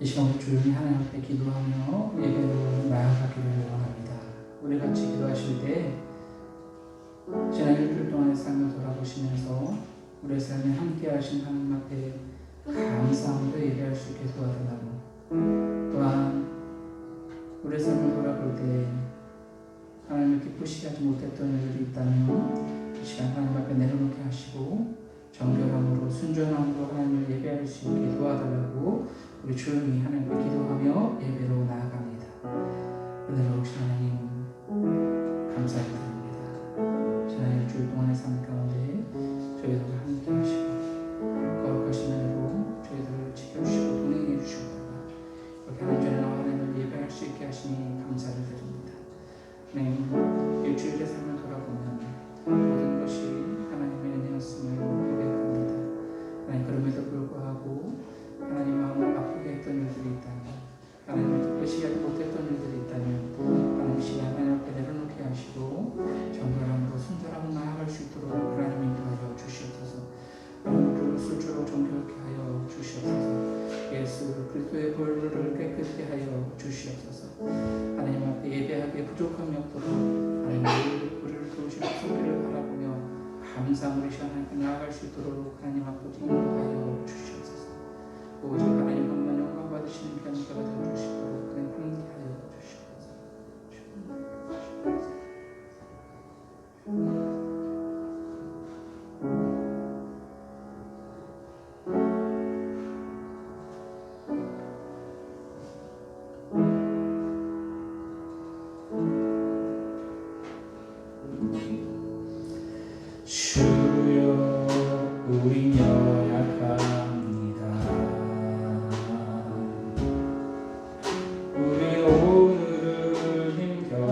이 시간부터 조용히 하나님 앞에 기도하며 예배로 나아가기를 원합니다. 우리 같이 기도하실 때 지난 일주일 동안의 삶을 돌아보시면서 우리의 삶에 함께 하신 하나님 앞에 감사함으로 예배할 수 있게 도와달라고, 또한 우리의 삶을 돌아볼 때 하나님을 기쁘시게 하지 못했던 일들이 있다면 이 시간 하나님 앞에 내려놓게 하시고 정결함으로 순전함으로 하나님을 예배할 수 있게 도와달라고 우리 조용히 하나님 앞에 기도하며 예배로 나아갑니다. 은혜로우신 하나님 감사드립니다. 지난 일주일 동안의 삶 가운데 저희들과 함께 하시고 거룩하신 은혜로 저희들을 지켜주시고 동행해 주시옵다가 이렇게 하나님 전에 나와 하나님을 예배할 수 있게 하시니 감사를 드립니다. 네, 일주일의 삶을 돌아보면 모든 것이 하나님의 은혜였음을 고백합니다. 하나님, 그럼에도 불구하고 하나님 마음을 아프게 했던 일들이 있다면, 하나님을 기쁘시게 하지 못했던 일들이 있다면 하나님 시간 하나님 앞에 내려놓게 하시고 정결함으로 순전함으로 나아갈 수 있도록 하나님 인도하여 주시옵소서. 하나님 술주로 정결케 하여 주시옵소서. 예수 그리스도의 보혈을 깨끗게 하여 주시옵소서. 하나님 앞에 예배하기에 부족함이 없도록 하나님 우리를 도우시는 손길을 바라보며 감사함으로 시간 하나님께 나아갈 수 있도록 하나님 앞에 인도하여 주시옵소서. 오직 하나님 한만 영광 받으시는 견자가 되어 주시도록 하나님 함께하여 주시옵소서. 주여 우리 연약합니다. 우리 오늘을 힘겨워합니다.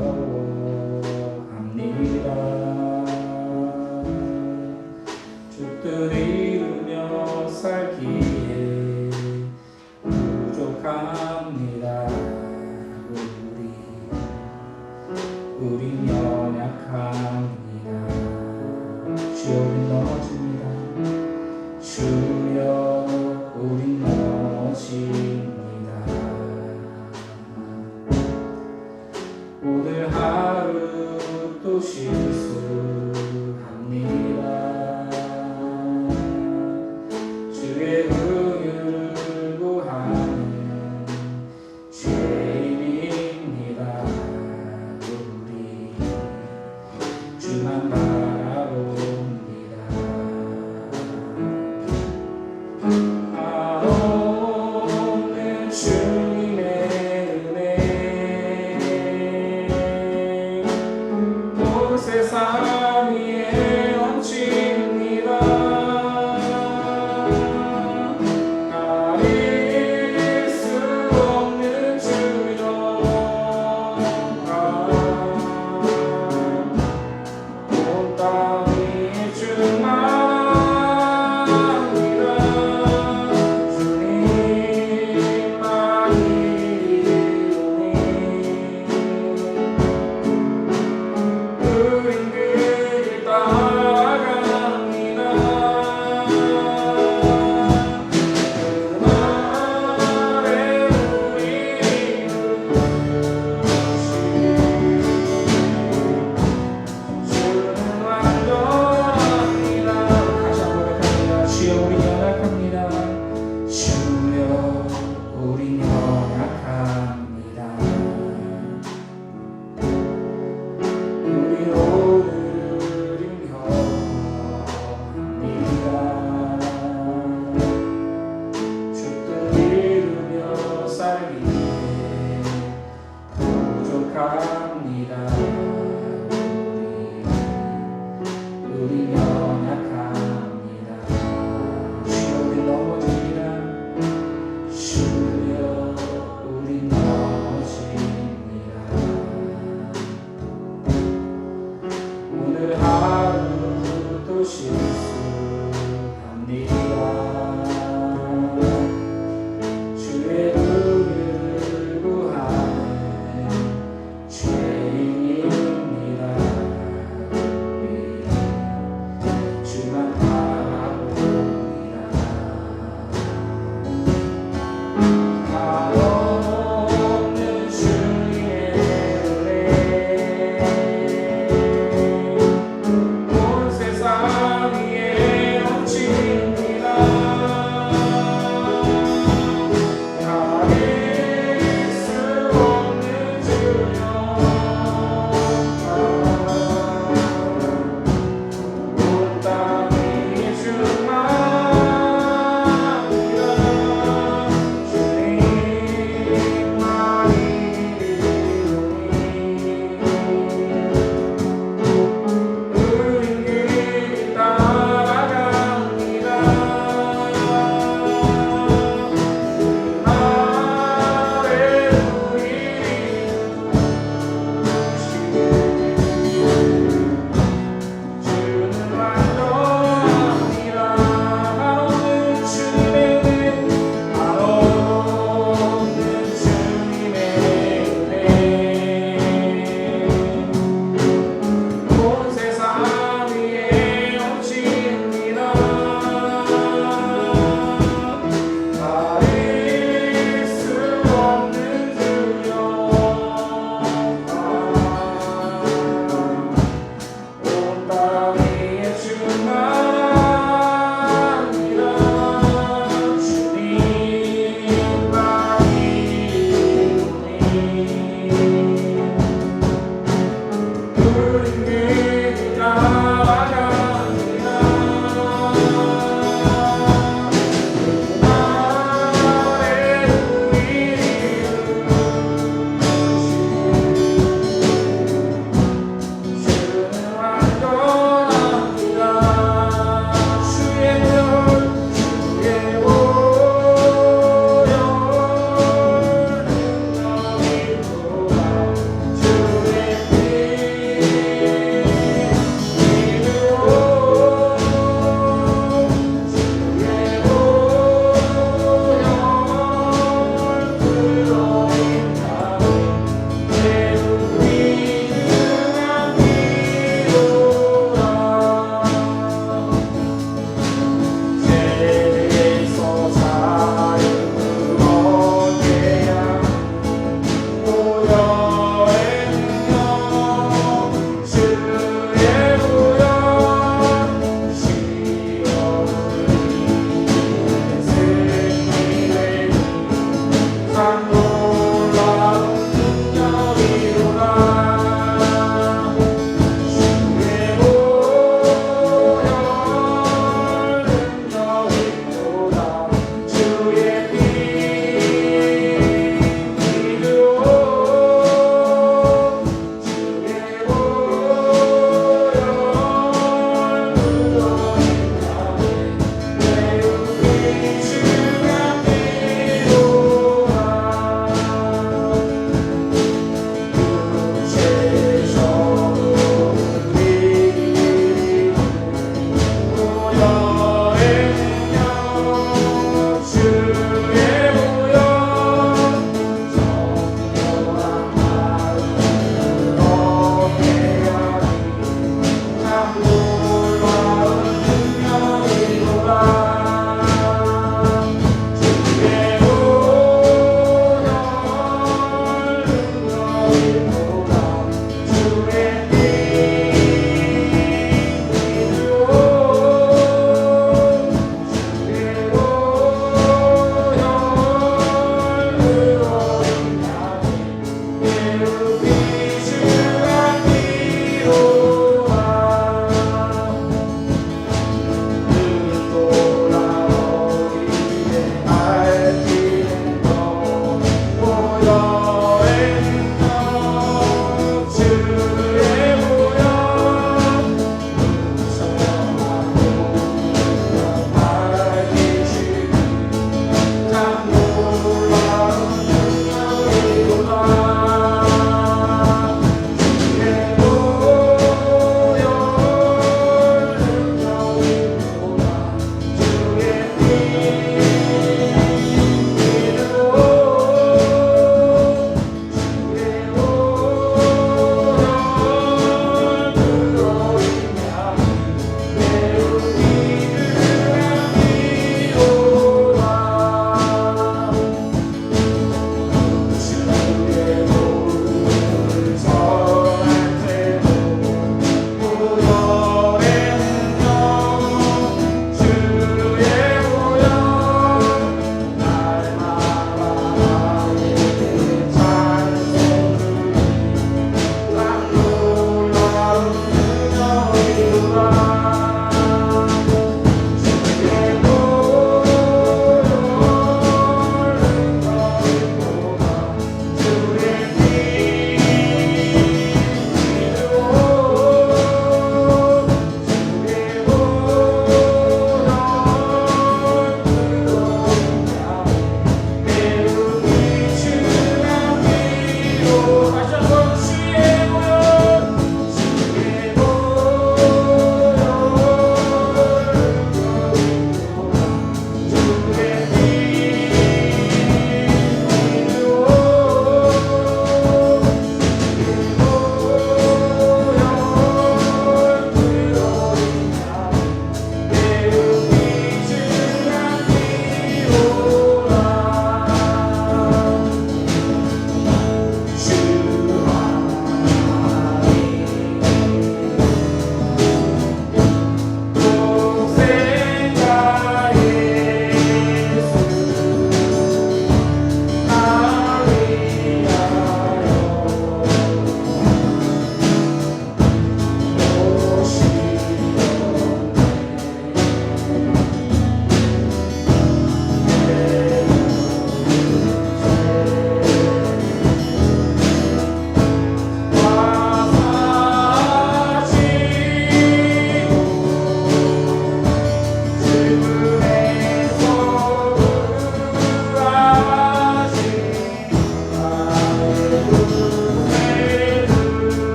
주 뜻 이루며 살기에 부족합니다. 우리 연약합니다. 주여 우리 넘어집니다. 주여 우리 넘어집니다. 오늘 하루 또 실수합니다. 주의 긍휼을 구하는 죄인입니다. 우리 주만 바라봅니다. 없는 주님의 은혜 온 세상 위에 넘칩니다. 가릴 수 없는 주 영광 온 땅 위에 충만합니다. 주님만이 이루니 우린 그 길 따라갑니다. 그날에 우리를 부르시니 주는 완전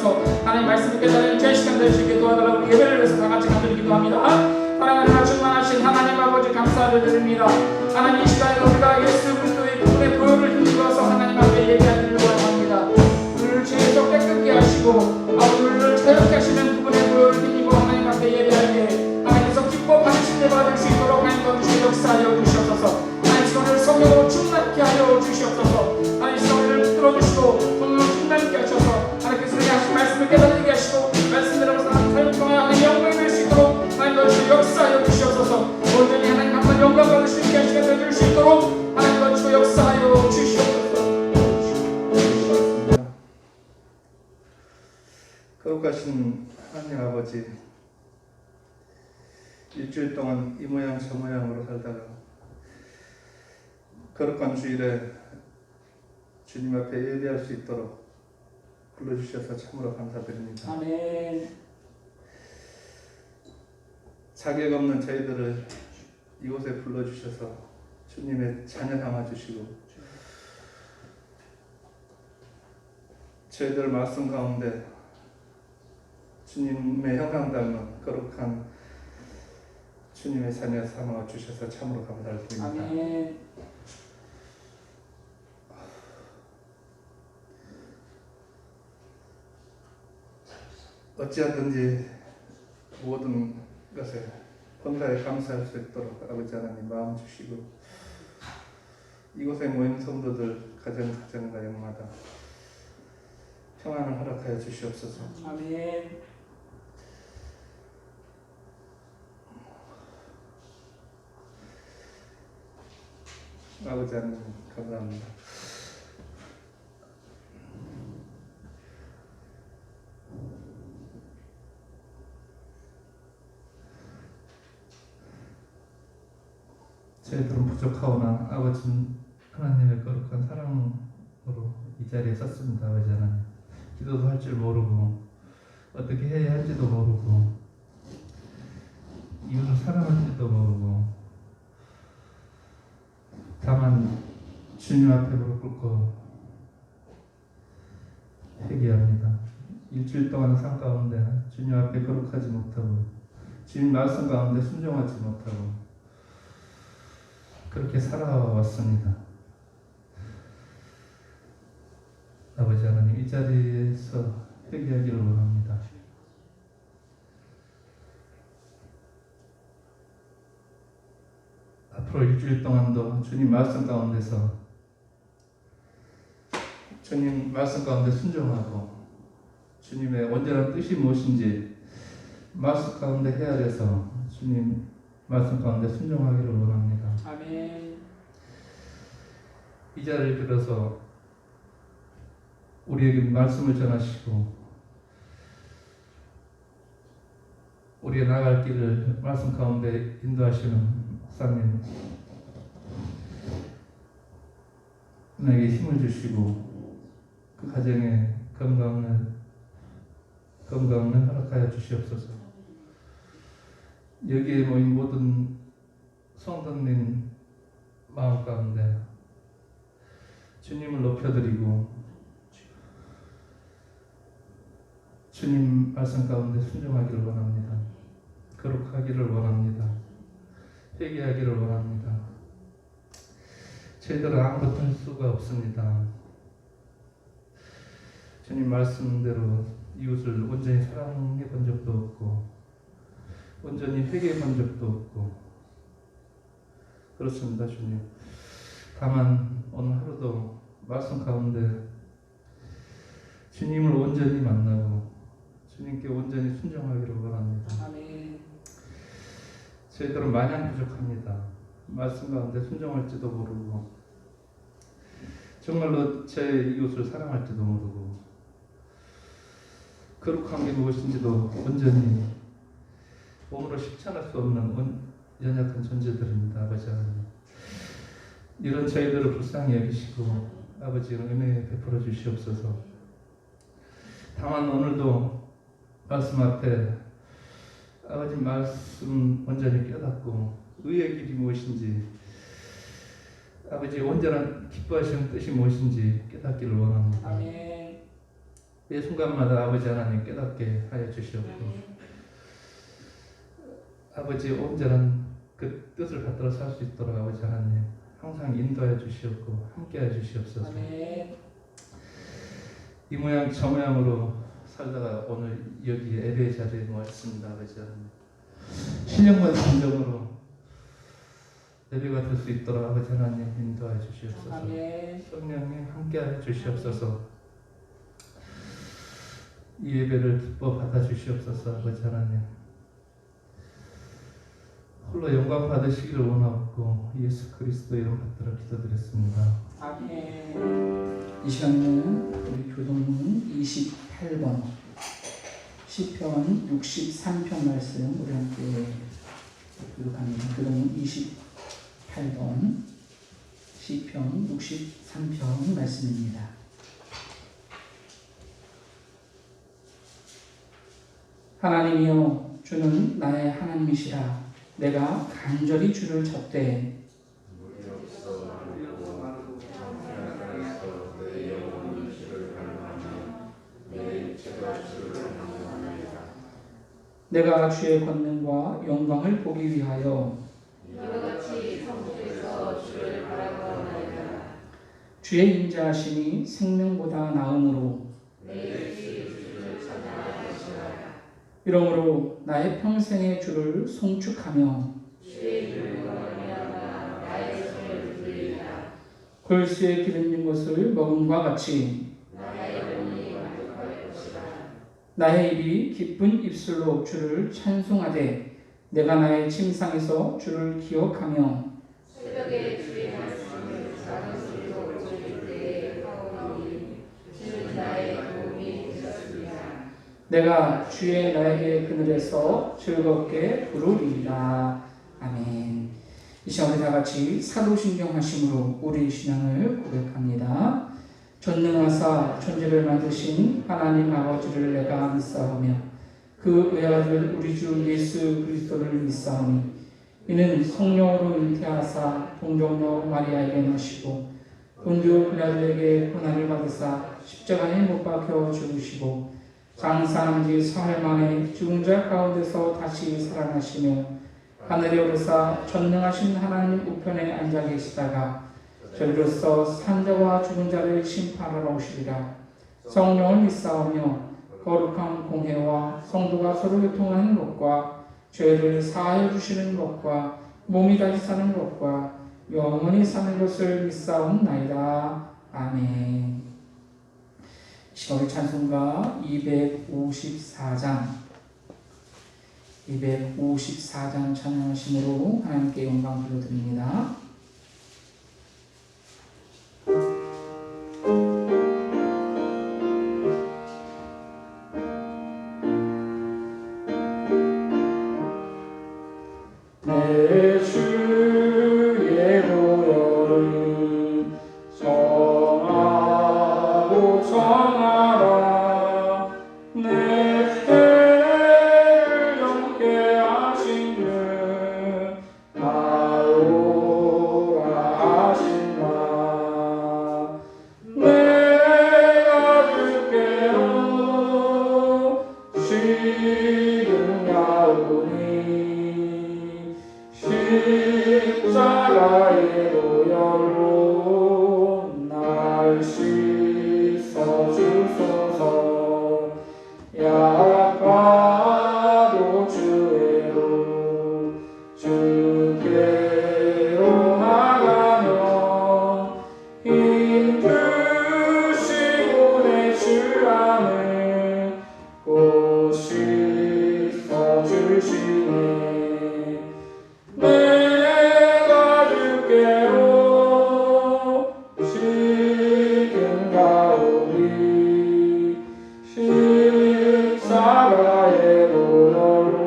주셔서 하나님 말씀을 깨달은 제 시간 될 수 있게 도와달라고 예배를 위해서 다 같이 감사드리기도 합니다. 사랑하는 충만하신 하나님 아버지 감사를 드립니다. 하나님 이 시간에 우리가 예수 그리스도의 그분의 보혈을 힘입어서 하나님 앞에 예배하기를 원합니다. 우리를 죄에서 깨끗게 하시고 우리를 자유케 하시는 그분의 보혈을 힘입어 하나님 앞에 예배할 때 하나님께서 기뻐 받으신 데 받을 수 있도록 하나님 거주시 역사하여 주시옵소서. 하나님 우리를 성령으로 충만케 하여 주시옵소서. 하나님 우리를 붙들어주시고 성령으로 충만케 하셔서 하나님께서 우리 하신 말씀을 깨달게 하시고 말씀대로 삶을 통하여 하나님 영광이 될 수 있도록 하나님 거주시 역사하여 주시옵소서. 온전히 하나님 감사 영광 받을 수 있게 하시게 되줄 수 있도록 하나님 거주시 역사하여 주시옵소서. 거룩하신 하나님 아버지, 일주일 동안 이 모양 저 모양으로 살다가 거룩한 주일에 주님 앞에 예배할 수 있도록 불러주셔서 참으로 감사드립니다. 아멘. 자격 없는 저희들을 이곳에 불러주셔서 주님의 자녀 삼아주시고 저희들 말씀 가운데 주님의 형상 닮은 거룩한 주님의 자녀 삼아 주셔서 참으로 감사를 드립니다. 아멘. 어찌하든지 모든 것에 본가에 감사할 수 있도록 아버지 하나님 마음 주시고 이곳에 모인 성도들 가정과 영마다 평안을 허락하여 주시옵소서. 아멘. 아버지 하나님 감사합니다. 저희들은 부족하오나 아버지 하나님의 거룩한 사랑으로 이 자리에 섰습니다. 아버지 하나님, 기도도 할 줄 모르고 어떻게 해야 할지도 모르고 이웃을 사랑할지도 모르고 다만 주님 앞에 무릎 꿇고 회개합니다. 일주일 동안 삶 가운데 주님 앞에 거룩하지 못하고 주님 말씀 가운데 순종하지 못하고 그렇게 살아왔습니다. 아버지 하나님, 이 자리에서 회개하기를 원합니다. 앞으로 일주일 동안도 주님 말씀 가운데서 주님 말씀 가운데 순종하고 주님의 온전한 뜻이 무엇인지 말씀 가운데 헤아려서 주님 말씀 가운데 순종하기를 원합니다. 아멘. 이 자리를 빌어서 우리에게 말씀을 전하시고 우리의 나아갈 길을 말씀 가운데 인도하시는 목사님 나에게 힘을 주시고 그 가정에 건강을 허락하여 주시옵소서. 여기에 모인 모든 성도님 마음 가운데 주님을 높여드리고 주님 말씀 가운데 순종하기를 원합니다. 거룩하기를 원합니다. 회개하기를 원합니다. 저희들은 아무것도 할 수가 없습니다. 주님 말씀대로 이웃을 온전히 사랑해 본 적도 없고 온전히 회개해 본 적도 없고 그렇습니다. 주님, 다만 오늘 하루도 말씀 가운데 주님을 온전히 만나고 주님께 온전히 순종하기를 원합니다. 아멘. 저희들은 마냥 부족합니다. 말씀 가운데 순종할지도 모르고 정말로 제 이웃을 사랑할지도 모르고 거룩한 게 무엇인지도 온전히 몸으로 실천할 수 없는 연약한 존재들입니다. 아버지 하나님, 이런 저희들을 불쌍히 여기시고 아버지 은혜 베풀어 주시옵소서. 다만 오늘도 말씀 앞에 아버지 말씀 온전히 깨닫고 의의 길이 무엇인지 아버지 온전한 기뻐하시는 뜻이 무엇인지 깨닫기를 원합니다. 아멘. 매 순간마다 아버지 하나님 깨닫게 하여 주시옵고 아버지 온전한 그 뜻을 받들어 살 수 있도록 아버지 하나님 항상 인도하여 주시옵고 함께하여 주시옵소서. 아멘. 이 모양 저 모양으로 살다가 오늘 여기 예배 자리에 모였습니다. 아버지 하나님 신령한 심정으로 예배가 될 수 있도록 아버지 하나님 인도하여 주시옵소서. 아멘. 성령님 함께하여 주시옵소서. 이 예배를 기뻐 받아 주시옵소서. 아버지 하나님 홀로 영광 받으시기를 원하옵고 예수 그리스도 이름 받들어 기도드렸습니다. 아멘. 이 시간에는 우리 교동문 28번 시편 63편 말씀 우리 함께 교독합니다. 교동문 28번 시편 63편 말씀입니다. 하나님이여 주는 나의 하나님이시라. 내가 간절히 주를 찾되 내가 주의 권능과 영광을 보기 위하여 주의 인자하심이 생명보다 나음으로 이러므로 나의 평생의 주를 송축하며 골수에 기름진 것을 먹음과 같이 나의 입이 기쁜 입술로 주를 찬송하되 내가 나의 침상에서 주를 기억하며 새벽에 주의 말씀을 작은 소리로 올릴 때에 하오니 주는 나의 도움이 되셨습니다. 내가 주의 나에게 그늘에서 즐겁게 부르리이다. 아멘. 이 시간 우리 다 같이 사도신경 하심으로 우리 신앙을 고백합니다. 전능하사 천지를 만드신 하나님 아버지를 내가 믿사오며 그 외아들 우리 주 예수 그리스도를 믿사오니 이는 성령으로 잉태하사 동정녀 마리아에게 나시고 본디오 빌라도에게 고난을 받으사 십자가에 못 박혀 죽으시고 장사한 지 사흘 만에 죽은 자 가운데서 다시 살아나시며 하늘에 오르사 전능하신 하나님 우편에 앉아 계시다가 저리로서 산자와 죽은 자를 심판하러 오시리라. 성령을 믿사오며 거룩한 공회와 성도가 서로 교통하는 것과 죄를 사하여 주시는 것과 몸이 다시 사는 것과 영원히 사는 것을 믿사옵나이다. 아멘. 시간의 찬송가 254장 찬양하심으로 하나님께 영광 돌려드립니다. 내 주의 보혈을 정하고 정하라. 내 죄를 정케 하신 주 나오라 하신다. 내가 주께로 시근가오니 십자가의 보혈로 날 씻어 주소서. 약과도 주의로 주께로 나가며 힘주시고 내 주함을 곧 씻어 주시네. 내가 주께로 시근가오니 십자가의 보혈로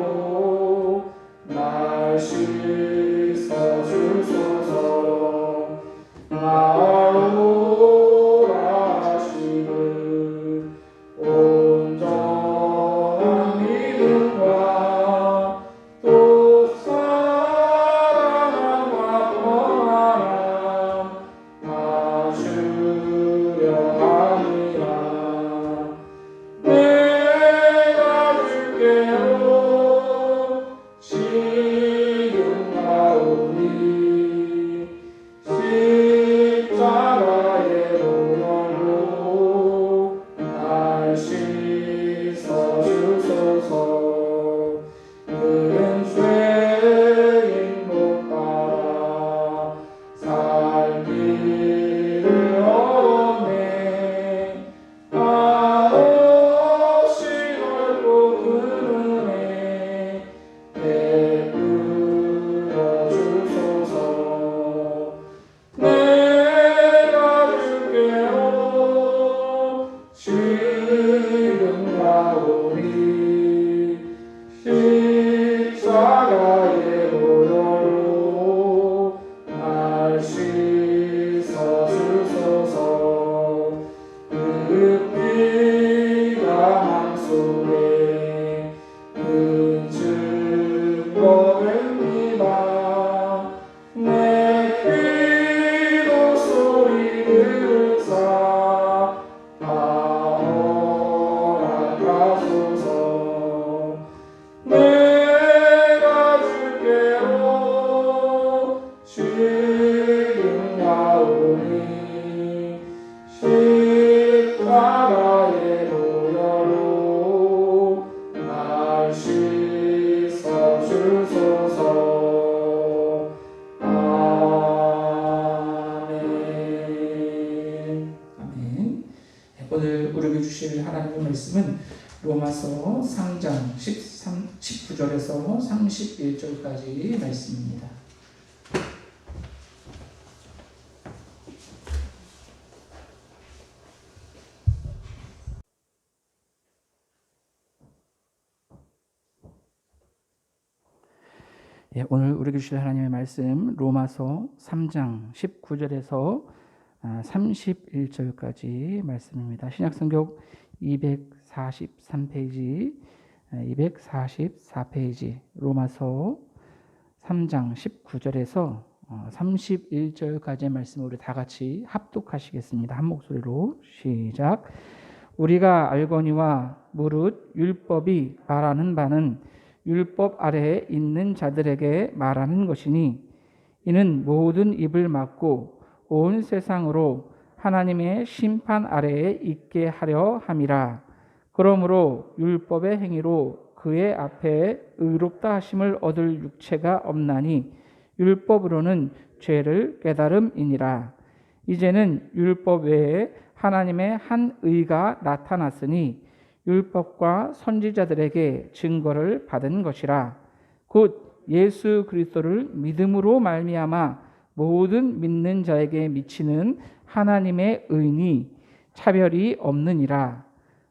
날 씻어 주소서. 나오라 하시는 온전한 믿음과 또 사랑과 평안함 다 주려 함이라. 하나님의 말씀은 로마서 3장 19절에서 31절까지 말씀입니다. 오늘 우리에게 주실 하나님의 말씀 로마서 3장 19절에서 31절까지 말씀입니다. 신약성경 243페이지, 244페이지 로마서 3장 19절에서 31절까지의 말씀을 우리 다 같이 합독하시겠습니다. 한 목소리로 시작. 우리가 알거니와 무릇 율법이 말하는 바는 율법 아래에 있는 자들에게 말하는 것이니 이는 모든 입을 막고 온 세상으로 하나님의 심판 아래에 있게 하려 함이라. 그러므로 율법의 행위로 그의 앞에 의롭다 하심을 얻을 육체가 없나니 율법으로는 죄를 깨달음이니라. 이제는 율법 외에 하나님의 한 의가 나타났으니 율법과 선지자들에게 증거를 받은 것이라. 곧 예수 그리스도를 믿음으로 말미암아 모든 믿는 자에게 미치는 하나님의 의니 차별이 없느니라.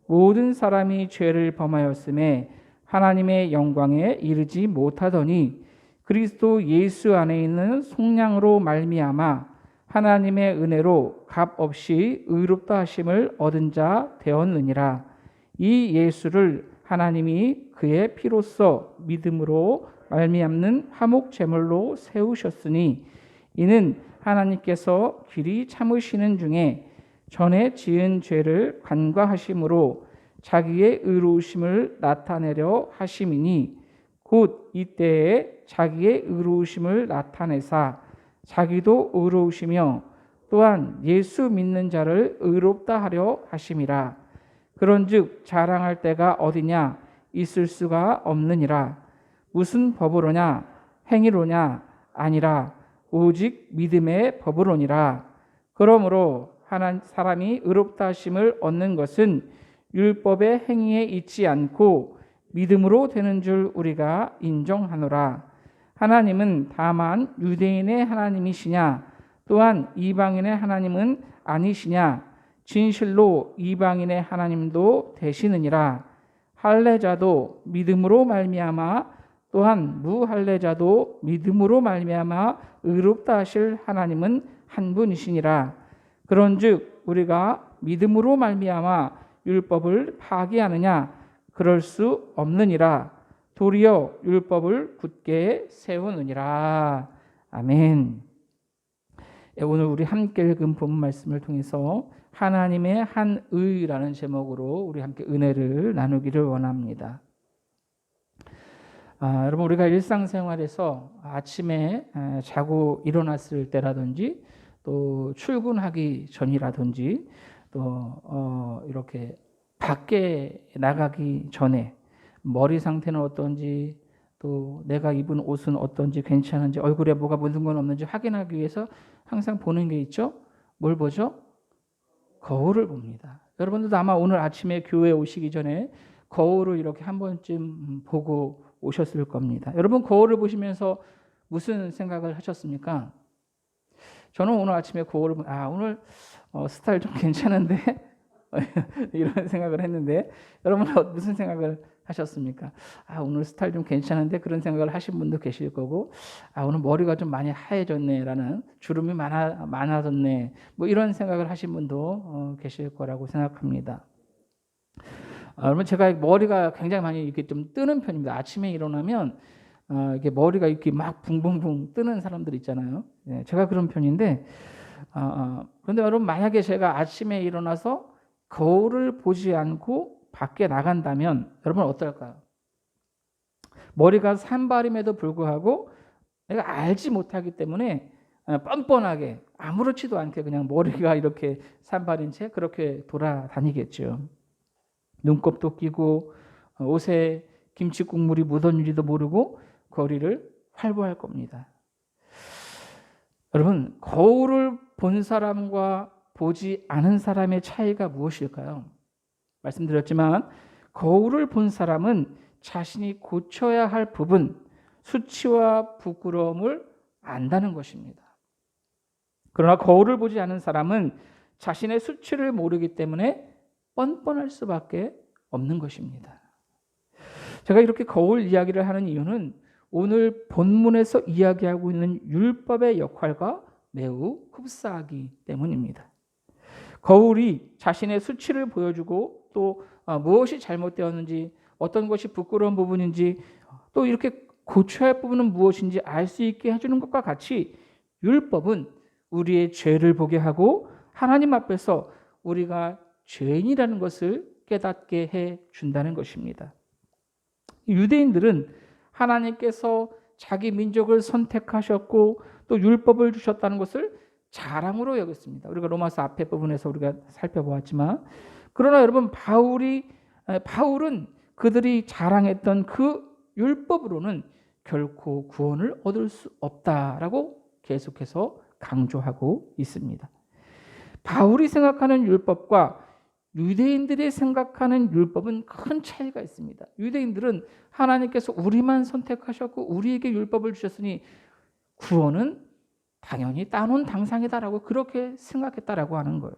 모든 사람이 죄를 범하였음에 하나님의 영광에 이르지 못하더니 그리스도 예수 안에 있는 속량으로 말미암아 하나님의 은혜로 값없이 의롭다 하심을 얻은 자 되었느니라. 이 예수를 하나님이 그의 피로써 믿음으로 말미암는 화목 제물로 세우셨으니 이는 하나님께서 길이 참으시는 중에 전에 지은 죄를 간과하심으로 자기의 의로우심을 나타내려 하심이니 곧 이때에 자기의 의로우심을 나타내사 자기도 의로우시며 또한 예수 믿는 자를 의롭다 하려 하심이라. 그런즉 자랑할 때가 어디냐 있을 수가 없느니라. 무슨 법으로냐 행위로냐 아니라 오직 믿음의 법으로니라. 그러므로 사람이 의롭다 하심을 얻는 것은 율법의 행위에 있지 않고 믿음으로 되는 줄 우리가 인정하노라. 하나님은 다만 유대인의 하나님이시냐 또한 이방인의 하나님은 아니시냐. 진실로 이방인의 하나님도 되시느니라. 할례자도 믿음으로 말미암아 또한 무할례자도 믿음으로 말미암아 의롭다 하실 하나님은 한 분이시니라. 그런즉 우리가 믿음으로 말미암아 율법을 파기하느냐 그럴 수 없느니라. 도리어 율법을 굳게 세우느니라. 아멘. 오늘 우리 함께 읽은 본문 말씀을 통해서 하나님의 한 의라는 제목으로 우리 함께 은혜를 나누기를 원합니다. 여러분 우리가 일상생활에서 아침에 자고 일어났을 때라든지 또 출근하기 전이라든지 또 이렇게 밖에 나가기 전에 머리 상태는 어떤지 또 내가 입은 옷은 어떤지 괜찮은지 얼굴에 뭐가 묻은 건 없는지 확인하기 위해서 항상 보는 게 있죠. 뭘 보죠? 거울을 봅니다. 여러분들도 아마 오늘 아침에 교회에 오시기 전에 거울을 이렇게 한 번쯤 보고 오셨을 겁니다. 여러분 거울을 보시면서 무슨 생각을 하셨습니까? 저는 오늘 아침에 거울을 오늘 스타일 좀 괜찮은데 이런 생각을 했는데 여러분은 무슨 생각을 하셨습니까? 오늘 스타일 좀 괜찮은데 그런 생각을 하신 분도 계실 거고 오늘 머리가 좀 많이 하얘졌네라는 주름이 많아졌네 뭐 이런 생각을 하신 분도 계실 거라고 생각합니다. 여러분 제가 머리가 굉장히 많이 이렇게 좀 뜨는 편입니다. 아침에 일어나면 이게 머리가 이렇게 막 붕붕붕 뜨는 사람들 있잖아요. 제가 그런 편인데 그런데 여러분 만약에 제가 아침에 일어나서 거울을 보지 않고 밖에 나간다면 여러분 어떨까요? 머리가 산발임에도 불구하고 내가 알지 못하기 때문에 뻔뻔하게 아무렇지도 않게 그냥 머리가 이렇게 산발인 채 그렇게 돌아다니겠죠. 눈곱도 끼고 옷에 김치 국물이 묻었는지도 모르고 거리를 활보할 겁니다. 여러분 거울을 본 사람과 보지 않은 사람의 차이가 무엇일까요? 말씀드렸지만 거울을 본 사람은 자신이 고쳐야 할 부분, 수치와 부끄러움을 안다는 것입니다. 그러나 거울을 보지 않은 사람은 자신의 수치를 모르기 때문에 뻔뻔할 수밖에 없는 것입니다. 제가 이렇게 거울 이야기를 하는 이유는 오늘 본문에서 이야기하고 있는 율법의 역할과 매우 흡사하기 때문입니다. 거울이 자신의 수치를 보여주고 또 무엇이 잘못되었는지, 어떤 것이 부끄러운 부분인지, 또 이렇게 고쳐야 할 부분은 무엇인지 알 수 있게 해주는 것과 같이 율법은 우리의 죄를 보게 하고 하나님 앞에서 우리가 죄인이라는 것을 깨닫게 해준다는 것입니다. 유대인들은 하나님께서 자기 민족을 선택하셨고 또 율법을 주셨다는 것을 자랑으로 여겼습니다. 우리가 로마서 앞에 부분에서 우리가 살펴보았지만, 그러나 여러분 바울은 그들이 자랑했던 그 율법으로는 결코 구원을 얻을 수 없다라고 계속해서 강조하고 있습니다. 바울이 생각하는 율법과 유대인들이 생각하는 율법은 큰 차이가 있습니다. 유대인들은 하나님께서 우리만 선택하셨고 우리에게 율법을 주셨으니 구원은 당연히 따놓은 당상이다라고 그렇게 생각했다라고 하는 거예요.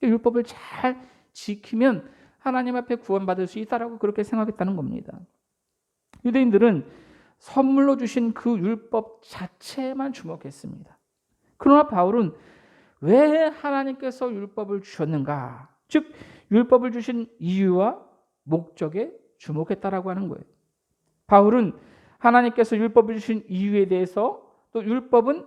율법을 잘 지키면 하나님 앞에 구원받을 수 있다라고 그렇게 생각했다는 겁니다. 유대인들은 선물로 주신 그 율법 자체에만 주목했습니다. 그러나 바울은 왜 하나님께서 율법을 주셨는가? 즉 율법을 주신 이유와 목적에 주목했다라고 하는 거예요. 바울은 하나님께서 율법을 주신 이유에 대해서, 또 율법은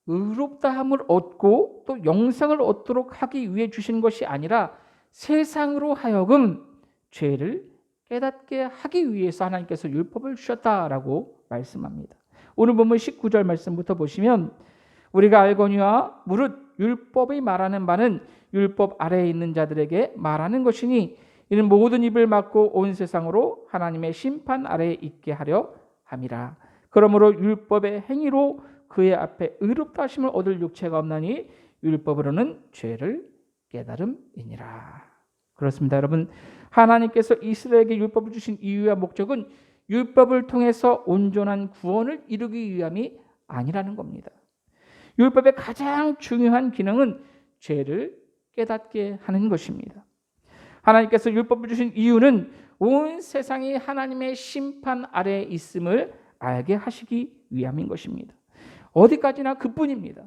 의롭다함을 얻고 또 영생을 얻도록 하기 위해 주신 것이 아니라 세상으로 하여금 죄를 깨닫게 하기 위해서 하나님께서 율법을 주셨다라고 말씀합니다. 오늘 본문 19절 말씀부터 보시면, 우리가 알거니와 무릇 율법이 말하는 바는 율법 아래에 있는 자들에게 말하는 것이니 이는 모든 입을 막고 온 세상으로 하나님의 심판 아래에 있게 하려 함이라. 그러므로 율법의 행위로 그의 앞에 의롭다 하심을 얻을 육체가 없나니 율법으로는 죄를 깨달음이니라. 그렇습니다. 여러분, 하나님께서 이스라엘에게 율법을 주신 이유와 목적은 율법을 통해서 온전한 구원을 이루기 위함이 아니라는 겁니다. 율법의 가장 중요한 기능은 죄를 깨닫게 하는 것입니다. 하나님께서 율법을 주신 이유는 온 세상이 하나님의 심판 아래에 있음을 알게 하시기 위함인 것입니다. 어디까지나 그뿐입니다.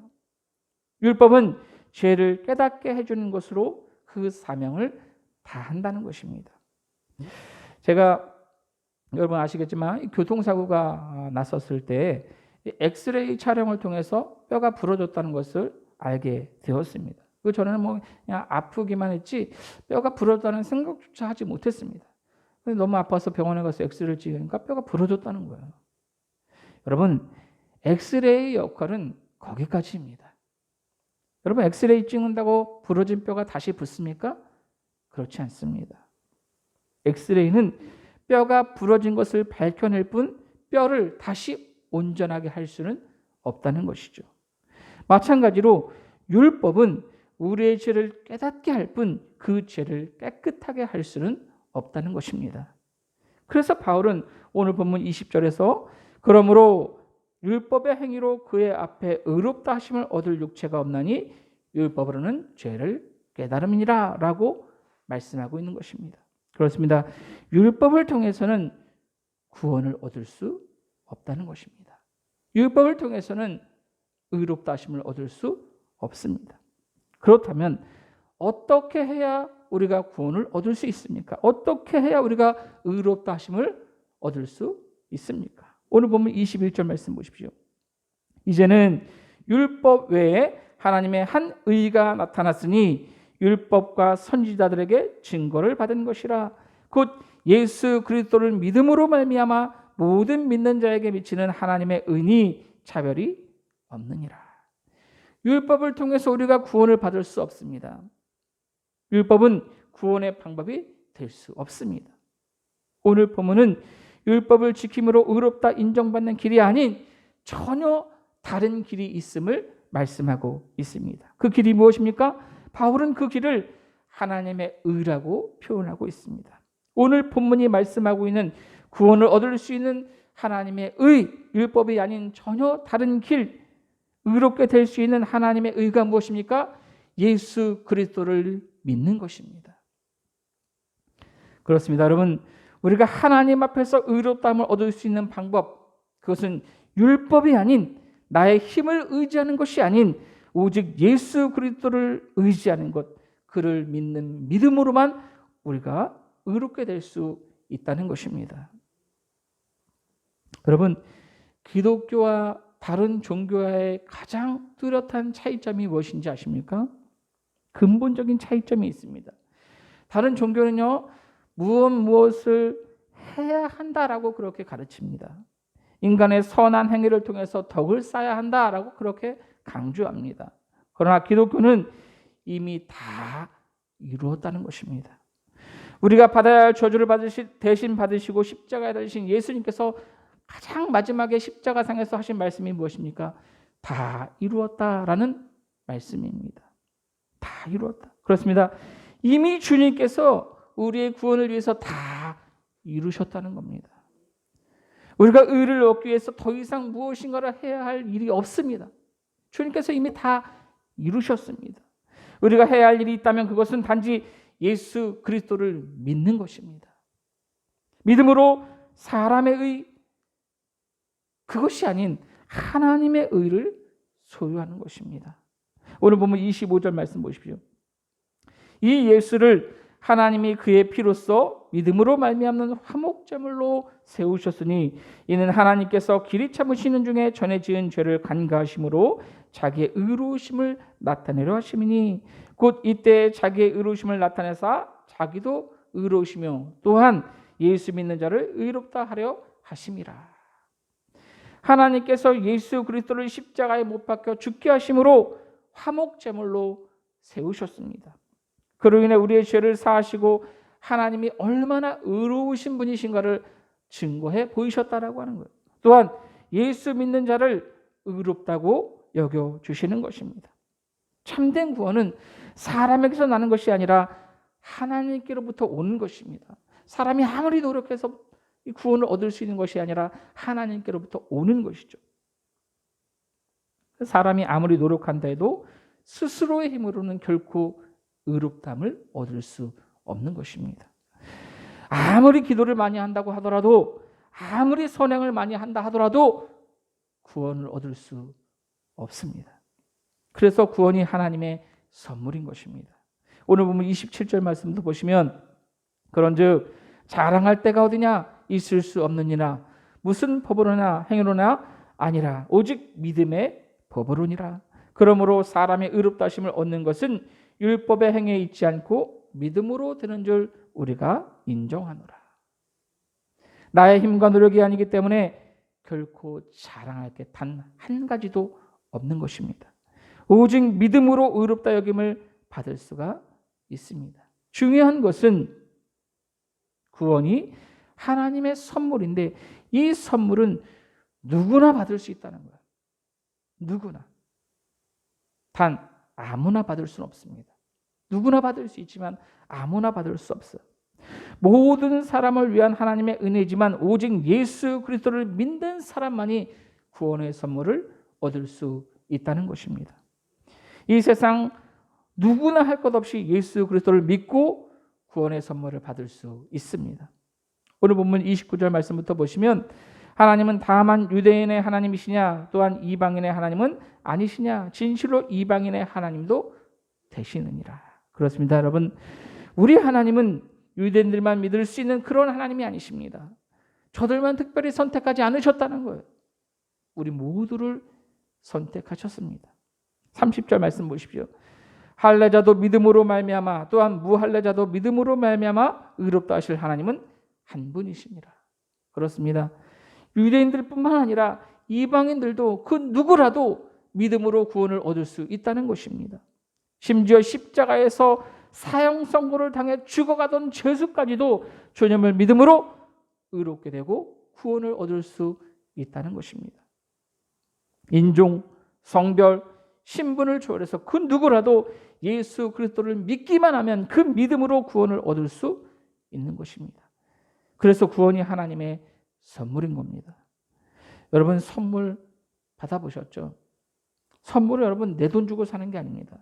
율법은 죄를 깨닫게 해주는 것으로 그 사명을 다한다는 것입니다. 제가 여러분 아시겠지만 교통사고가 났었을 때 엑스레이 촬영을 통해서 뼈가 부러졌다는 것을 알게 되었습니다. 그 전에는 그냥 아프기만 했지 뼈가 부러졌다는 생각조차 하지 못했습니다. 너무 아파서 병원에 가서 엑스레이를 찍으니까 뼈가 부러졌다는 거예요. 여러분, 엑스레이의 역할은 거기까지입니다. 여러분, 엑스레이 찍는다고 부러진 뼈가 다시 붙습니까? 그렇지 않습니다. 엑스레이는 뼈가 부러진 것을 밝혀낼 뿐 뼈를 다시 온전하게 할 수는 없다는 것이죠. 마찬가지로 율법은 우리의 죄를 깨닫게 할 뿐 그 죄를 깨끗하게 할 수는 없다는 것입니다. 그래서 바울은 오늘 본문 20절에서 그러므로 율법의 행위로 그의 앞에 의롭다 하심을 얻을 육체가 없나니 율법으로는 죄를 깨달음이니라 라고 말씀하고 있는 것입니다. 그렇습니다. 율법을 통해서는 구원을 얻을 수 없다는 것입니다. 율법을 통해서는 의롭다 하심을 얻을 수 없습니다. 그렇다면 어떻게 해야 우리가 구원을 얻을 수 있습니까? 어떻게 해야 우리가 의롭다 하심을 얻을 수 있습니까? 오늘 보면 21절 말씀 보십시오. 이제는 율법 외에 하나님의 한 의가 나타났으니 율법과 선지자들에게 증거를 받은 것이라. 곧 예수 그리스도를 믿음으로 말미암아 모든 믿는 자에게 미치는 하나님의 은이 차별이 없느니라. 율법을 통해서 우리가 구원을 받을 수 없습니다. 율법은 구원의 방법이 될 수 없습니다. 오늘 본문은 율법을 지킴으로 의롭다 인정받는 길이 아닌 전혀 다른 길이 있음을 말씀하고 있습니다. 그 길이 무엇입니까? 바울은 그 길을 하나님의 의라고 표현하고 있습니다. 오늘 본문이 말씀하고 있는 구원을 얻을 수 있는 하나님의 의, 율법이 아닌 전혀 다른 길, 의롭게 될 수 있는 하나님의 의가 무엇입니까? 예수 그리스도를 믿는 것입니다. 그렇습니다. 여러분, 우리가 하나님 앞에서 의롭다함을 얻을 수 있는 방법, 그것은 율법이 아닌 나의 힘을 의지하는 것이 아닌 오직 예수 그리스도를 의지하는 것, 그를 믿는 믿음으로만 우리가 의롭게 될 수 있다는 것입니다. 여러분, 기독교와 다른 종교와의 가장 뚜렷한 차이점이 무엇인지 아십니까? 근본적인 차이점이 있습니다. 다른 종교는요, 무엇을 해야 한다라고 그렇게 가르칩니다. 인간의 선한 행위를 통해서 덕을 쌓아야 한다라고 그렇게 강조합니다. 그러나 기독교는 이미 다 이루었다는 것입니다. 우리가 받아야 할 저주를 대신 받으시고 십자가에 달리신 예수님께서 가장 마지막에 십자가상에서 하신 말씀이 무엇입니까? 다 이루었다라는 말씀입니다. 다 이루었다. 그렇습니다. 이미 주님께서 우리의 구원을 위해서 다 이루셨다는 겁니다. 우리가 의를 얻기 위해서 더 이상 무엇인가를 해야 할 일이 없습니다. 주님께서 이미 다 이루셨습니다. 우리가 해야 할 일이 있다면 그것은 단지 예수 그리스도를 믿는 것입니다. 믿음으로 사람의 의, 그것이 아닌 하나님의 의를 소유하는 것입니다. 오늘 보면 25절 말씀 보십시오. 이 예수를 하나님이 그의 피로써 믿음으로 말미암는 화목제물로 세우셨으니 이는 하나님께서 길이 참으시는 중에 전에 지은 죄를 간과하심으로 자기의 의로우심을 나타내려 하심이니 곧 이때 자기의 의로우심을 나타내사 자기도 의로우시며 또한 예수 믿는 자를 의롭다 하려 하심이라. 하나님께서 예수 그리스도를 십자가에 못 박혀 죽게 하심으로 화목제물로 세우셨습니다. 그로 인해 우리의 죄를 사하시고 하나님이 얼마나 의로우신 분이신가를 증거해 보이셨다라고 하는 거예요. 또한 예수 믿는 자를 의롭다고 여겨주시는 것입니다. 참된 구원은 사람에게서 나는 것이 아니라 하나님께로부터 오는 것입니다. 사람이 아무리 노력해서 이 구원을 얻을 수 있는 것이 아니라 하나님께로부터 오는 것이죠. 사람이 아무리 노력한다 해도 스스로의 힘으로는 결코 의롭다함을 얻을 수 없는 것입니다. 아무리 기도를 많이 한다고 하더라도, 아무리 선행을 많이 한다 하더라도 구원을 얻을 수 없습니다. 그래서 구원이 하나님의 선물인 것입니다. 오늘 보면 27절 말씀도 보시면 그런즉 자랑할 때가 어디냐? 있을 수 없느니라. 무슨 법으로나 행위로나 아니라 오직 믿음의 법으로니라. 그러므로 사람의 의롭다 하심을 얻는 것은 율법의 행위에 있지 않고 믿음으로 되는 줄 우리가 인정하노라. 나의 힘과 노력이 아니기 때문에 결코 자랑할 게 단 한 가지도 없는 것입니다. 오직 믿음으로 의롭다 여김을 받을 수가 있습니다. 중요한 것은 구원이 하나님의 선물인데 이 선물은 누구나 받을 수 있다는 거예요. 누구나. 단 아무나 받을 수는 없습니다. 누구나 받을 수 있지만 아무나 받을 수 없어요. 모든 사람을 위한 하나님의 은혜지만 오직 예수 그리스도를 믿는 사람만이 구원의 선물을 얻을 수 있다는 것입니다. 이 세상 누구나 할 것 없이 예수 그리스도를 믿고 구원의 선물을 받을 수 있습니다. 오늘 본문 29절 말씀부터 보시면 하나님은 다만 유대인의 하나님이시냐 또한 이방인의 하나님은 아니시냐 진실로 이방인의 하나님도 되시느니라. 그렇습니다. 여러분, 우리 하나님은 유대인들만 믿을 수 있는 그런 하나님이 아니십니다. 저들만 특별히 선택하지 않으셨다는 거예요. 우리 모두를 선택하셨습니다. 30절 말씀 보십시오. 할례자도 믿음으로 말미암아 또한 무할례자도 믿음으로 말미암아 의롭다 하실 하나님은 한 분이십니다. 그렇습니다. 유대인들뿐만 아니라 이방인들도 그 누구라도 믿음으로 구원을 얻을 수 있다는 것입니다. 심지어 십자가에서 사형 선고를 당해 죽어가던 죄수까지도 주님을 믿음으로 의롭게 되고 구원을 얻을 수 있다는 것입니다. 인종, 성별, 신분을 초월해서 그 누구라도 예수 그리스도를 믿기만 하면 그 믿음으로 구원을 얻을 수 있는 것입니다. 그래서 구원이 하나님의 선물인 겁니다. 여러분 선물 받아보셨죠? 선물을 여러분 내 돈 주고 사는 게 아닙니다.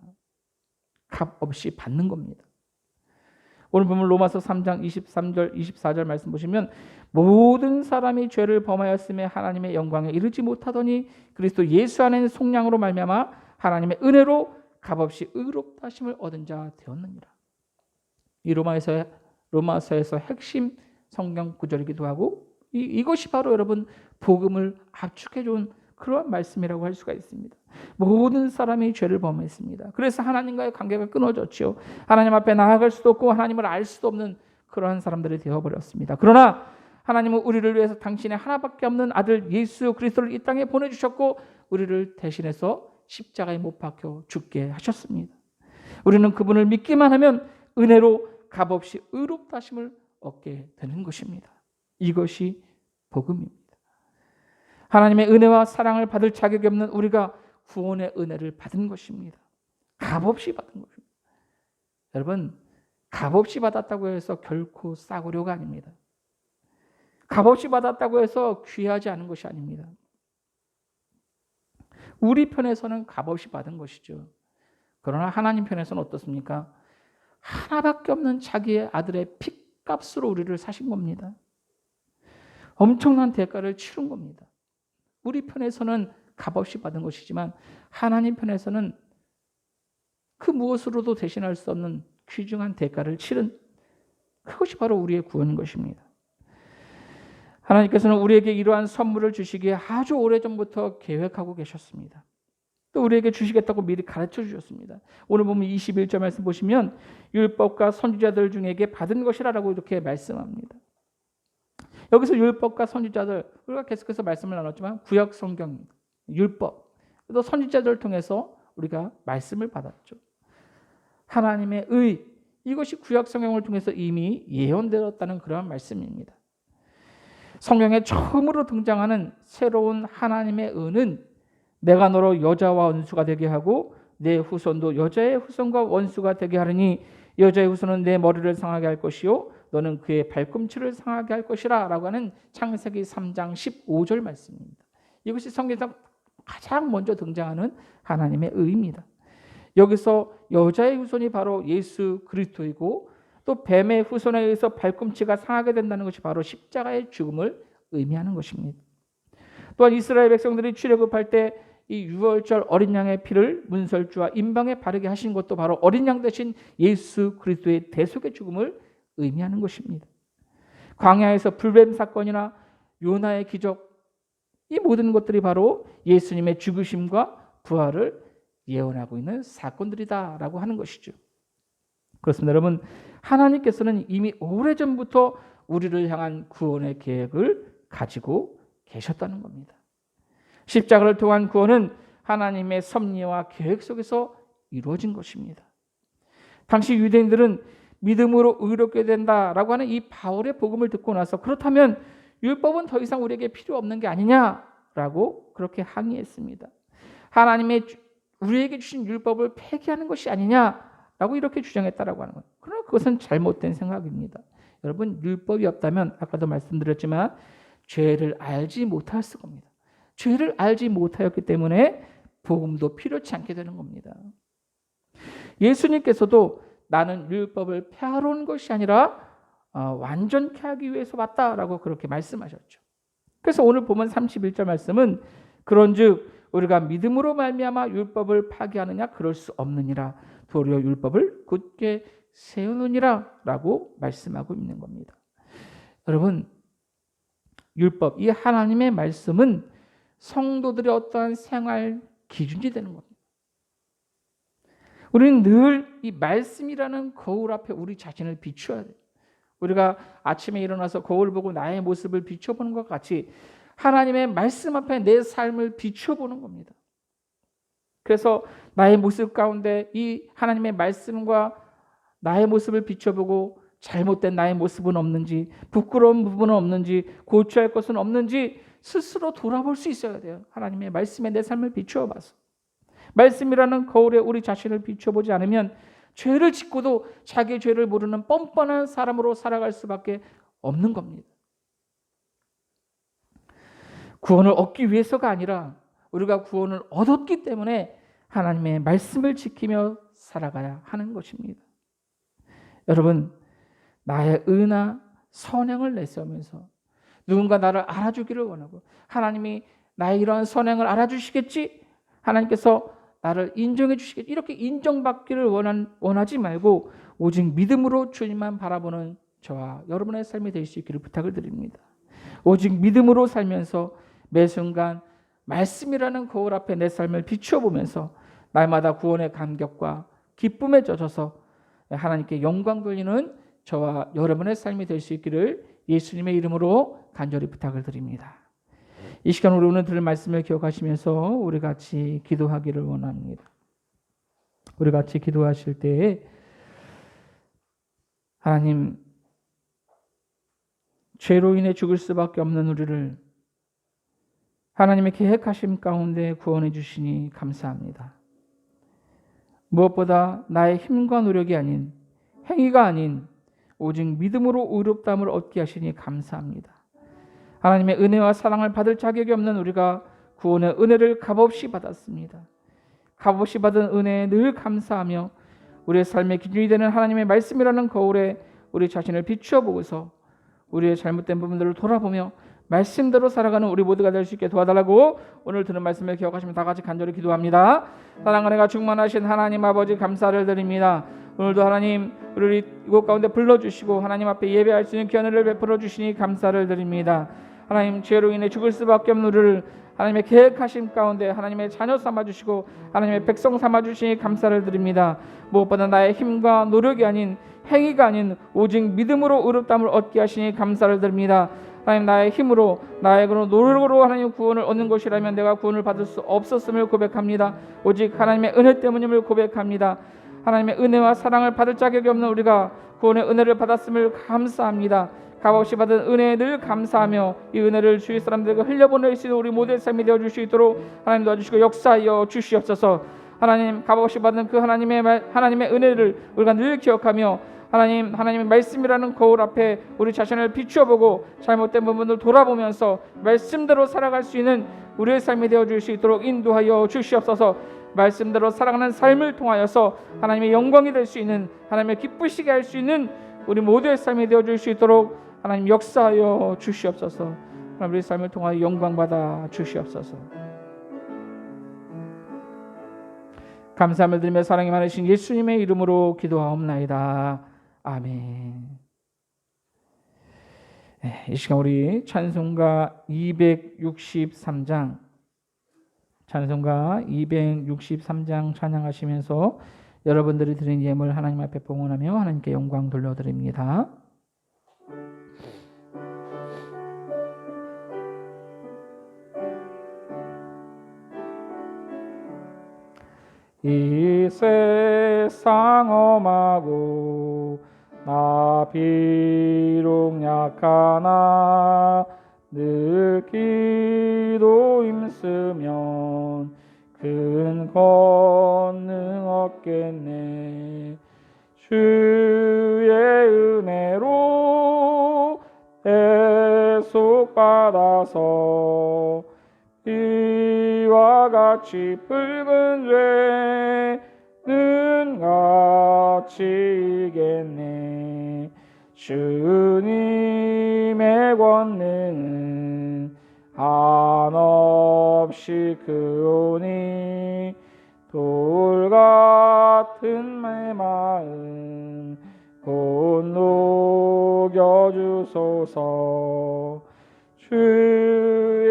값 없이 받는 겁니다. 오늘 보면 로마서 3장 23절 24절 말씀 보시면 모든 사람이 죄를 범하였음에 하나님의 영광에 이르지 못하더니 그리스도 예수 안에 속량으로 말미암아 하나님의 은혜로 값없이 의롭다 하심을 얻은 자 되었느니라. 이 로마서에서 핵심 성경 구절이기도 하고 이것이 바로 여러분 복음을 압축해 준 그러한 말씀이라고 할 수가 있습니다. 모든 사람이 죄를 범했습니다. 그래서 하나님과의 관계가 끊어졌죠. 하나님 앞에 나아갈 수도 없고 하나님을 알 수도 없는 그러한 사람들이 되어버렸습니다. 그러나 하나님은 우리를 위해서 당신의 하나밖에 없는 아들 예수 그리스도를 이 땅에 보내주셨고 우리를 대신해서 십자가에 못 박혀 죽게 하셨습니다. 우리는 그분을 믿기만 하면 은혜로 값없이 의롭다 하심을 얻게 되는 것입니다. 이것이 복음입니다. 하나님의 은혜와 사랑을 받을 자격이 없는 우리가 구원의 은혜를 받은 것입니다. 값없이 받은 것입니다. 여러분 값없이 받았다고 해서 결코 싸구려가 아닙니다. 값없이 받았다고 해서 귀하지 않은 것이 아닙니다. 우리 편에서는 값없이 받은 것이죠. 그러나 하나님 편에서는 어떻습니까? 하나밖에 없는 자기의 아들의 핏값으로 우리를 사신 겁니다. 엄청난 대가를 치른 겁니다. 우리 편에서는 값없이 받은 것이지만 하나님 편에서는 그 무엇으로도 대신할 수 없는 귀중한 대가를 치른 그것이 바로 우리의 구원인 것입니다. 하나님께서는 우리에게 이러한 선물을 주시기에 아주 오래전부터 계획하고 계셨습니다. 또 우리에게 주시겠다고 미리 가르쳐 주셨습니다. 오늘 보면 21절 말씀 보시면 율법과 선지자들 중에게 받은 것이라고 이렇게 말씀합니다. 여기서 율법과 선지자들 우리가 계속해서 말씀을 나눴지만 구약 성경 율법 또 선지자들을 통해서 우리가 말씀을 받았죠. 하나님의 의 이것이 구약 성경을 통해서 이미 예언되었다는 그러한 말씀입니다. 성경에 처음으로 등장하는 새로운 하나님의 의는 내가 너로 여자와 원수가 되게 하고 내 후손도 여자의 후손과 원수가 되게 하리니 여자의 후손은 내 머리를 상하게 할 것이요 너는 그의 발꿈치를 상하게 할 것이라 라고 하는 창세기 3장 15절 말씀입니다. 이것이 성경에서 가장 먼저 등장하는 하나님의 의입니다. 여기서 여자의 후손이 바로 예수 그리스도이고 또 뱀의 후손에 의해서 발꿈치가 상하게 된다는 것이 바로 십자가의 죽음을 의미하는 것입니다. 또한 이스라엘 백성들이 출애굽할 때 이 유월절 어린 양의 피를 문설주와 임방에 바르게 하신 것도 바로 어린 양 대신 예수 그리스도의 대속의 죽음을 의미하는 것입니다. 광야에서 불뱀 사건이나 요나의 기적 이 모든 것들이 바로 예수님의 죽으심과 부활을 예언하고 있는 사건들이다라고 하는 것이죠. 그렇습니다. 여러분 하나님께서는 이미 오래전부터 우리를 향한 구원의 계획을 가지고 계셨다는 겁니다. 십자가를 통한 구원은 하나님의 섭리와 계획 속에서 이루어진 것입니다. 당시 유대인들은 믿음으로 의롭게 된다라고 하는 이 바울의 복음을 듣고 나서 그렇다면 율법은 더 이상 우리에게 필요 없는 게 아니냐라고 그렇게 항의했습니다. 하나님의 우리에게 주신 율법을 폐기하는 것이 아니냐라고 이렇게 주장했다라고 하는 거예요. 그러나 그것은 잘못된 생각입니다. 여러분 율법이 없다면 아까도 말씀드렸지만 죄를 알지 못했을 겁니다. 죄를 알지 못하였기 때문에 복음도 필요치 않게 되는 겁니다. 예수님께서도 나는 율법을 폐하러 온 것이 아니라 완전케 하기 위해서 왔다라고 그렇게 말씀하셨죠. 그래서 오늘 보면 31절 말씀은 그런즉 우리가 믿음으로 말미암아 율법을 파기하느냐 그럴 수 없느니라 도리어 율법을 굳게 세우느니라 라고 말씀하고 있는 겁니다. 여러분 율법 이 하나님의 말씀은 성도들의 어떠한 생활 기준이 되는 겁니다. 우리는 늘 이 말씀이라는 거울 앞에 우리 자신을 비추어야 돼요. 우리가 아침에 일어나서 거울 보고 나의 모습을 비춰보는 것 같이 하나님의 말씀 앞에 내 삶을 비춰보는 겁니다. 그래서 나의 모습 가운데 이 하나님의 말씀과 나의 모습을 비춰보고 잘못된 나의 모습은 없는지 부끄러운 부분은 없는지 고쳐야 할 것은 없는지 스스로 돌아볼 수 있어야 돼요. 하나님의 말씀에 내 삶을 비추어 봐서 말씀이라는 거울에 우리 자신을 비춰보지 않으면 죄를 짓고도 자기 죄를 모르는 뻔뻔한 사람으로 살아갈 수밖에 없는 겁니다. 구원을 얻기 위해서가 아니라 우리가 구원을 얻었기 때문에 하나님의 말씀을 지키며 살아가야 하는 것입니다. 여러분, 나의 의나 선행을 내세우면서 누군가 나를 알아주기를 원하고 하나님이 나의 이러한 선행을 알아주시겠지? 하나님께서 나를 인정해 주시겠지? 이렇게 인정받기를 원하지 말고 오직 믿음으로 주님만 바라보는 저와 여러분의 삶이 될 수 있기를 부탁을 드립니다. 오직 믿음으로 살면서 매 순간 말씀이라는 거울 앞에 내 삶을 비추어 보면서 날마다 구원의 감격과 기쁨에 젖어서 하나님께 영광 돌리는 저와 여러분의 삶이 될 수 있기를 예수님의 이름으로 간절히 부탁을 드립니다. 이 시간 우리 오늘 들을 말씀을 기억하시면서 우리 같이 기도하기를 원합니다. 우리 같이 기도하실 때에 하나님, 죄로 인해 죽을 수밖에 없는 우리를 하나님의 계획하심 가운데 구원해 주시니 감사합니다. 무엇보다 나의 힘과 노력이 아닌, 행위가 아닌 오직 믿음으로 의롭다함을 얻게 하시니 감사합니다. 하나님의 은혜와 사랑을 받을 자격이 없는 우리가 구원의 은혜를 값없이 받았습니다. 값없이 받은 은혜에 늘 감사하며 우리의 삶의 기준이 되는 하나님의 말씀이라는 거울에 우리 자신을 비추어 보고서 우리의 잘못된 부분들을 돌아보며 말씀대로 살아가는 우리 모두가 될 수 있게 도와달라고 오늘 들은 말씀을 기억하시면 다 같이 간절히 기도합니다. 사랑 은혜가 충만하신 하나님 아버지 감사를 드립니다. 오늘도 하나님 우리 이곳 가운데 불러주시고 하나님 앞에 예배할 수 있는 귀한 은혜를 베풀어 주시니 감사를 드립니다. 하나님, 죄로 인해 죽을 수밖에 없는 우리를 하나님의 계획하심 가운데 하나님의 자녀 삼아주시고 하나님의 백성 삼아주시니 감사를 드립니다. 무엇보다 나의 힘과 노력이 아닌, 행위가 아닌 오직 믿음으로 의롭다함을 얻게 하시니 감사를 드립니다. 하나님, 나의 힘으로 나의 그런 노력으로 하나님 구원을 얻는 것이라면 내가 구원을 받을 수 없었음을 고백합니다. 오직 하나님의 은혜 때문임을 고백합니다. 하나님의 은혜와 사랑을 받을 자격이 없는 우리가 구원의 은혜를 받았음을 감사합니다. 값없이 받은 은혜에 늘 감사하며 이 은혜를 주위 사람들에게 흘려보낼 수 있는 우리 모두의 삶이 되어줄 수 있도록 하나님 도와주시고 역사하여 주시옵소서. 하나님, 값없이 받은 그 하나님의 은혜를 우리가 늘 기억하며 하나님의 말씀이라는 거울 앞에 우리 자신을 비추어보고 잘못된 부분을 돌아보면서 말씀대로 살아갈 수 있는 우리의 삶이 되어줄 수 있도록 인도하여 주시옵소서. 말씀대로 살아가는 삶을 통하여서 하나님의 영광이 될 수 있는, 하나님의 기쁘시게 할 수 있는 우리 모두의 삶이 되어줄 수 있도록 하나님 역사하여 주시옵소서. 하나님, 우리 삶을 통하여 영광받아 주시옵소서. 감사함을 드리며 사랑이 많으신 예수님의 이름으로 기도하옵나이다. 아멘. 이 시간 우리 찬송가 263장 찬양하시면서 여러분들이 드린 예물 하나님 앞에 봉헌하며 하나님께 영광 돌려드립니다. 이 세상 험하고 나 비록 약하나 늘 기도 힘쓰면 큰 권능 얻겠네. 주의 은혜로 애속받아서 이와 같이 붉은 죄는 같이 이겠네. 주님의 권능은 한없이 크오니 돌 같은 내 마음 곧 녹여주소서. 주의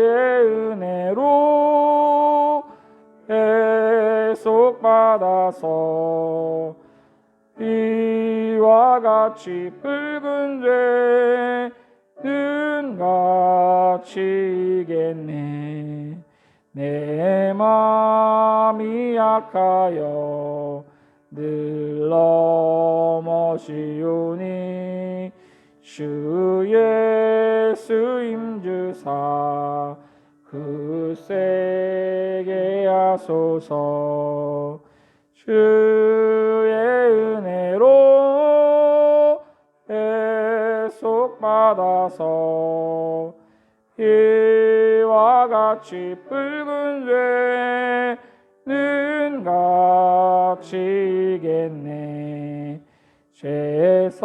은혜로 애속받아서 이와 같이 붉은 죄는 같이 이겠네. 내 마음이 약하여 늘 넘어지오니 주 예수 힘주사 굳세게 하소서. 주의 은혜로 대속받아서 이와 같이 붉은 죄는 갚히겠네. 죄사함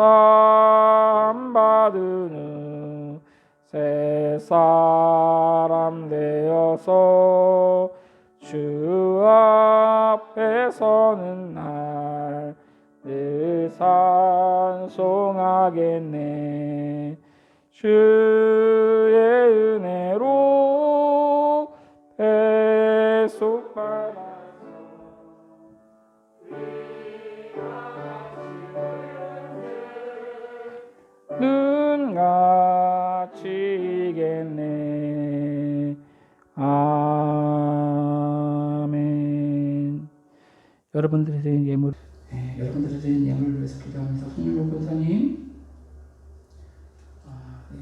받은 후 새 사람 되어서 주 앞에 서는 날 늘 찬송하겠네. 주의 은혜로 대속받아서 눈 같이겠네. 아멘. 여러분들의 드린 예물, 여러분들의 드린 예물을 위해서 기도합니다. 송윤호 권사님, 네, 우리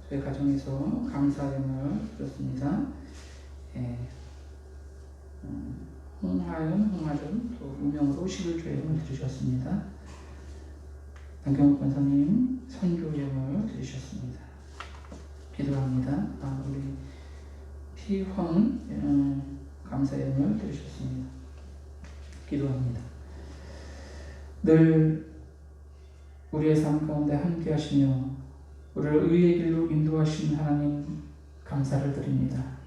저희 가정에서 감사 예물 드렸습니다. 홍하연, 홍아름, 또 운명으로 11조 예물 드리셨습니다. 남경욱 권사님 선교 예물 드리셨습니다. 기도합니다. 우리 피황 감사 예물 드리셨습니다. 기도합니다. 늘 우리의 삶 가운데 함께 하시며 우리를 의의 길로 인도하신 하나님 감사를 드립니다.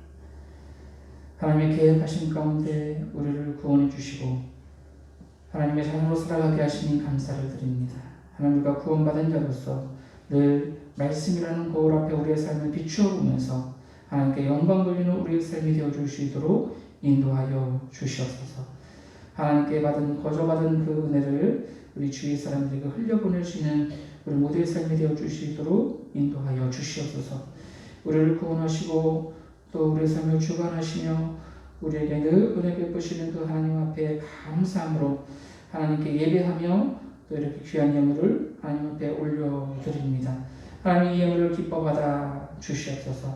하나님의 계획하신 가운데 우리를 구원해 주시고 하나님의 자녀로 살아가게 하시니 감사를 드립니다. 하나님과 구원받은 자로서 늘 말씀이라는 거울 앞에 우리의 삶을 비추어 보면서 하나님께 영광 돌리는 우리의 삶이 되어줄 수 있도록 인도하여 주시옵소서. 하나님께 거저받은 그 은혜를 우리 주위 사람들에게 흘려보낼 수 있는 우리 모두의 삶이 되어줄 수 있도록 인도하여 주시옵소서. 우리를 구원하시고 또 우리의 삶을 주관하시며 우리에게 늘 은혜 베푸시는 그 하나님 앞에 감사함으로 하나님께 예배하며 또 이렇게 귀한 예물을 하나님 앞에 올려드립니다. 하나님 이 예물을 기뻐 받아 주시옵소서.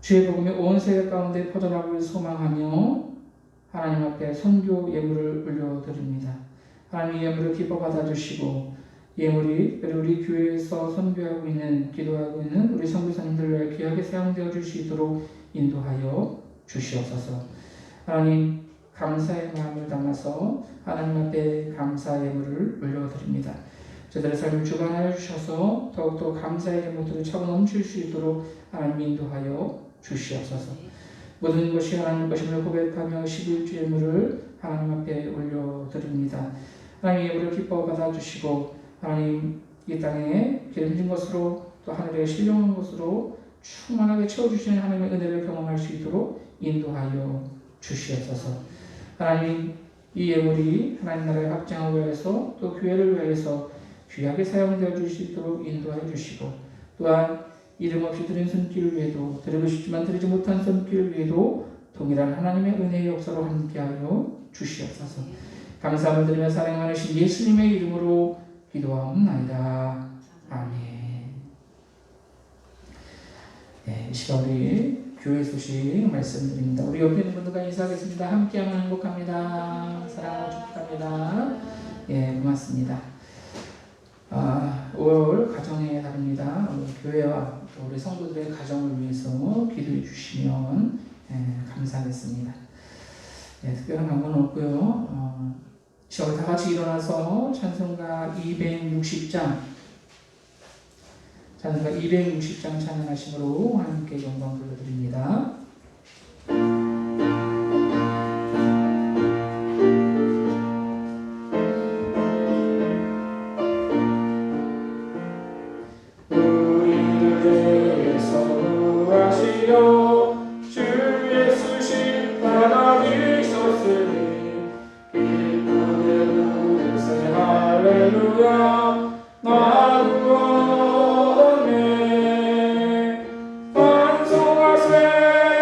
주의 복음이 온 세계 가운데 퍼져나가길 소망하며 하나님 앞에 선교 예물을 올려드립니다. 하나님 이 예물을 기뻐 받아 주시고 예물이 우리 교회에서 선교하고 있는 기도하고 있는 우리 선교사님들을 귀하게 사용되어 줄 수 있도록 인도하여 주시옵소서. 하나님 감사의 마음을 담아서 하나님 앞에 감사 예물을 올려드립니다. 저들의 삶을 주관하여 주셔서 더욱더 감사의 예물들을 차고 넘칠 수 있도록 하나님 인도하여 주시옵소서. 모든 것이 하나님 것임을 고백하며 11주 예물을 하나님 앞에 올려드립니다. 하나님 예물을 기뻐 받아주시고 하나님 이 땅에 기름진 것으로 또 하늘에 신령한 것으로 충만하게 채워주시는 하나님의 은혜를 경험할 수 있도록 인도하여 주시옵소서. 하나님 이 예물이 하나님 나라의 확장을 위해서 또 교회를 위해서 귀하게 사용되어 줄 수 있도록 인도하여 주시고 또한 이름 없이 드린 손길 위에도 드리고 싶지만 드리지 못한 손길 위에도 동일한 하나님의 은혜의 역사로 함께하여 주시옵소서. 감사함을 드리며 사랑하신 예수님의 이름으로 기도하옵나이다. 아멘. 네, 이 시간 우리 교회 소식 말씀드립니다. 우리 옆에 있는 분들과 인사하겠습니다. 함께하면 행복합니다. 사랑하고 축복합니다. 예, 고맙습니다. 5월 가정의 달입니다. 교회와 우리 성도들의 가정을 위해서 기도해 주시면 감사하겠습니다. 특별한 강구는 없고요. 시간 다 같이 일어나서 찬송가 260장 찬양하심으로 하나님께 영광 돌려드립니다. 반송하세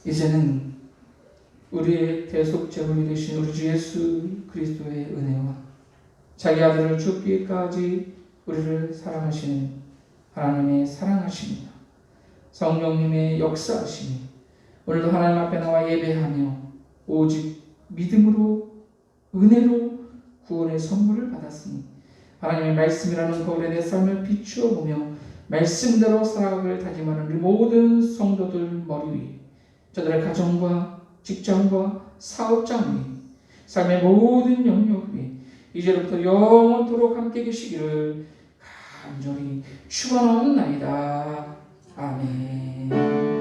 이제는 우리의 대속제물이 되신 우리 주 예수 그리스도의 은혜와 자기 아들을 죽기까지 우리를 사랑하시는 하나님의 사랑하심이며 성령님의 역사하심이 오늘도 하나님 앞에 나와 예배하며 오직 믿음으로 은혜로 구원의 선물을 받았으니 하나님의 말씀이라는 거울에 내 삶을 비추어 보며 말씀대로 살아가길 다짐하는 우리 모든 성도들 머리 위에 저들의 가정과 직장과 사업장 위에 삶의 모든 영역 위에 이제부터 영원토록 함께 계시기를 간절히 축원하옵나이다. 아멘.